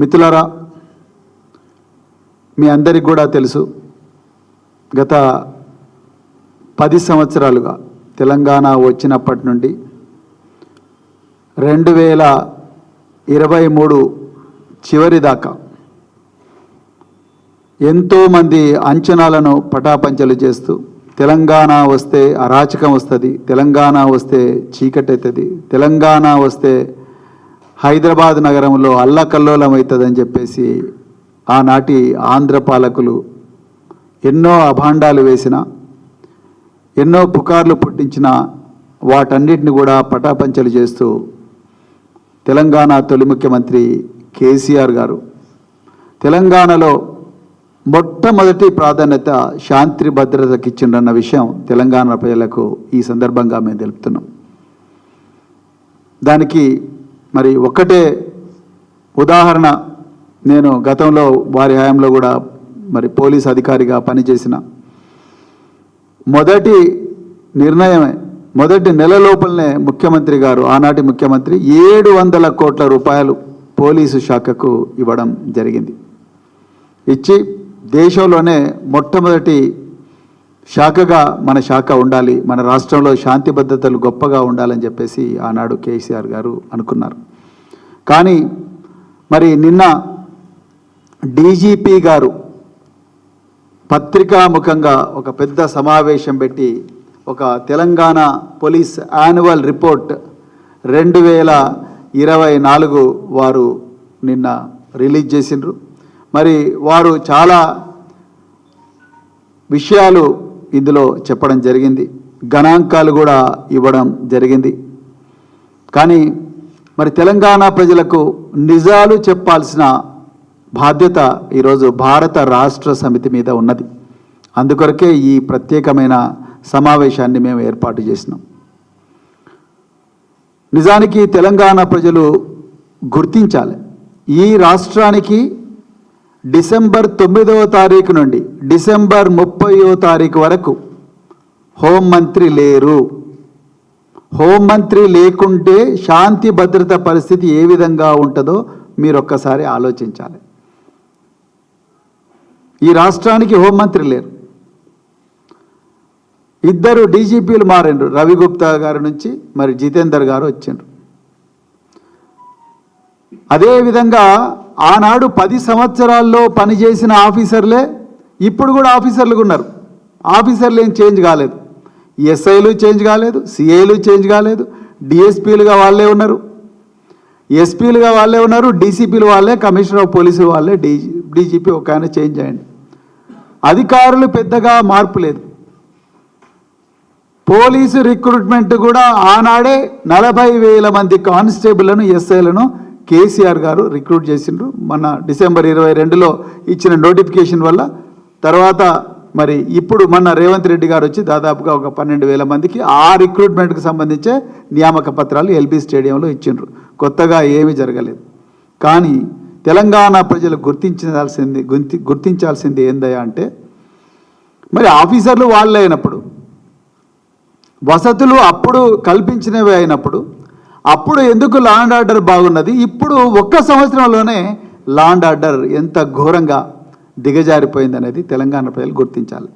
మిత్రులారా, మీ అందరికీ కూడా తెలుసు, గత 10 సంవత్సరాలుగా తెలంగాణ వచ్చినప్పటి నుండి 2023 చివరి దాకా ఎంతోమంది అంచనాలను పటాపంచలు చేస్తూ తెలంగాణ వస్తే అరాచకం వస్తుంది, తెలంగాణ వస్తే చీకటి అవుతుంది, తెలంగాణ వస్తే హైదరాబాద్ నగరంలో అల్లకల్లోలం అవుతుందని చెప్పేసి ఆనాటి ఆంధ్ర పాలకులు ఎన్నో అభాండాలు వేసిన, ఎన్నో పుకార్లు పుట్టించిన వాటన్నిటిని కూడా పటాపంచలు చేస్తూ తెలంగాణ తొలి ముఖ్యమంత్రి కేసీఆర్ గారు తెలంగాణలో మొట్టమొదటి ప్రాధాన్యత శాంతి భద్రతకి ఇచ్చిండ్రన్న విషయం తెలంగాణ ప్రజలకు ఈ సందర్భంగా మేము తెలుపుతున్నాం. దానికి మరి ఒక్కటే ఉదాహరణ, నేను గతంలో వారి హయాంలో కూడా మరి పోలీస్ అధికారిగా పనిచేసిన మొదటి నిర్ణయమే, మొదటి నెల లోపలనే ముఖ్యమంత్రి గారు, ఆనాటి ముఖ్యమంత్రి 700 కోట్ల రూపాయలు పోలీసు శాఖకు ఇవ్వడం జరిగింది. ఇచ్చి దేశంలోనే మొట్టమొదటి శాఖగా మన శాఖ ఉండాలి, మన రాష్ట్రంలో శాంతి భద్రతలు గొప్పగా ఉండాలని చెప్పేసి ఆనాడు కేసీఆర్ గారు అనుకున్నారు. కానీ మరి నిన్న డీజీపీ గారు పత్రికాముఖంగా ఒక పెద్ద సమావేశం పెట్టి ఒక తెలంగాణ పోలీస్ యాన్యువల్ రిపోర్ట్ 2024 వారు నిన్న రిలీజ్ చేసిండ్రు. మరి వారు చాలా విషయాలు ఇందులో చెప్పడం జరిగింది, గణాంకాలు కూడా ఇవ్వడం జరిగింది. కానీ మరి తెలంగాణ ప్రజలకు నిజాలు చెప్పాల్సిన బాధ్యత ఈరోజు భారత రాష్ట్ర సమితి మీద ఉన్నది. అందుకొరకే ఈ ప్రత్యేకమైన సమావేశాన్ని మేము ఏర్పాటు చేసినాం. నిజానికి తెలంగాణ ప్రజలు గుర్తించాలి, ఈ రాష్ట్రానికి డిసెంబర్ 9వ తారీఖు నుండి డిసెంబర్ 30వ తారీఖు వరకు హోంమంత్రి లేరు. హోంమంత్రి లేకుంటే శాంతి భద్రత పరిస్థితి ఏ విధంగా ఉంటుందో మీరు ఒక్కసారి ఆలోచించాలి. ఈ రాష్ట్రానికి హోంమంత్రి లేరు. 2 డీజీపీలు మారిండ్రు, రవి గుప్తా గారి నుంచి మరి జితేందర్ గారు వచ్చిండ్రు. అదేవిధంగా ఆనాడు 10 సంవత్సరాల్లో పనిచేసిన ఆఫీసర్లే ఇప్పుడు కూడా ఆఫీసర్లుగా ఉన్నారు. ఆఫీసర్లు ఏం చేంజ్ కాలేదు, ఎస్ఐలు చేంజ్ కాలేదు, సిఐలు చేంజ్ కాలేదు, డిఎస్పీలుగా వాళ్ళే ఉన్నారు, ఎస్పీలుగా వాళ్ళే ఉన్నారు, డీసీపీలు వాళ్ళే, కమిషనర్ ఆఫ్ పోలీసు వాళ్ళే, డీజీపీ ఒక ఆయన చేంజ్ అయ్యండి. అధికారులు పెద్దగా మార్పు లేదు. పోలీసు రిక్రూట్మెంట్ కూడా ఆనాడే 40,000 మంది కానిస్టేబుల్లను, ఎస్ఐలను కేసీఆర్ గారు రిక్రూట్ చేసిండ్రు. మన డిసెంబర్ 22లో ఇచ్చిన నోటిఫికేషన్ వల్ల. తర్వాత మరి ఇప్పుడు మన రేవంత్ రెడ్డి గారు వచ్చి దాదాపుగా ఒక 12,000 మందికి ఆ రిక్రూట్మెంట్కి సంబంధించే నియామక పత్రాలు ఎల్బీ స్టేడియంలో ఇచ్చిండ్రు. కొత్తగా ఏమీ జరగలేదు. కానీ తెలంగాణ ప్రజలు గుర్తించాల్సింది ఏందయ్యా అంటే, మరి ఆఫీసర్లు వాళ్ళే అయినప్పుడు, వసతులు అప్పుడు కల్పించినవి అయినప్పుడు, అప్పుడు ఎందుకు లా అండ్ ఆర్డర్ బాగున్నది, ఇప్పుడు 1 సంవత్సరంలోనే లా అండ్ ఆర్డర్ ఎంత ఘోరంగా దిగజారిపోయింది అనేది తెలంగాణ ప్రజలు గుర్తించాలి.